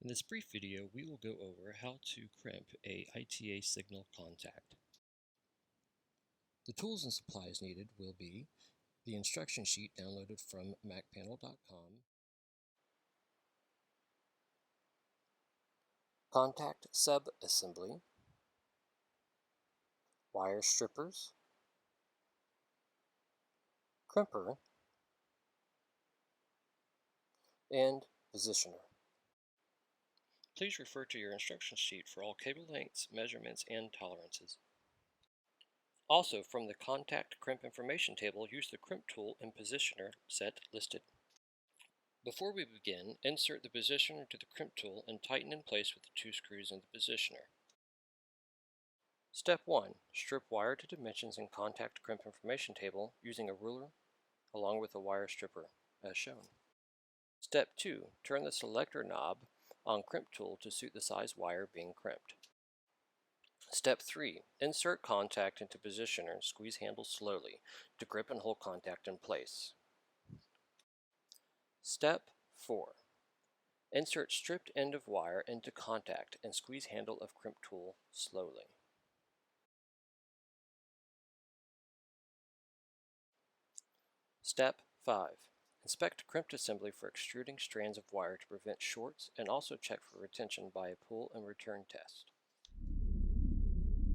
In this brief video, we will go over how to crimp a ITA signal contact. The tools and supplies needed will be the instruction sheet downloaded from macpanel.com, contact sub-assembly, wire strippers, crimper, and positioner. Please refer to your instruction sheet for all cable lengths, measurements, and tolerances. Also, from the Contact Crimp Information table, use the Crimp tool and Positioner set listed. Before we begin, insert the positioner to the crimp tool and tighten in place with the 2 screws in the positioner. Step 1. Strip wire to dimensions in Contact Crimp Information table using a ruler along with a wire stripper, as shown. Step 2. Turn the selector knob on crimp tool to suit the size wire being crimped. Step 3. Insert contact into positioner and squeeze handle slowly to grip and hold contact in place. Step 4. Insert stripped end of wire into contact and squeeze handle of crimp tool slowly. Step 5. Inspect crimped assembly for extruding strands of wire to prevent shorts and also check for retention by a pull and return test.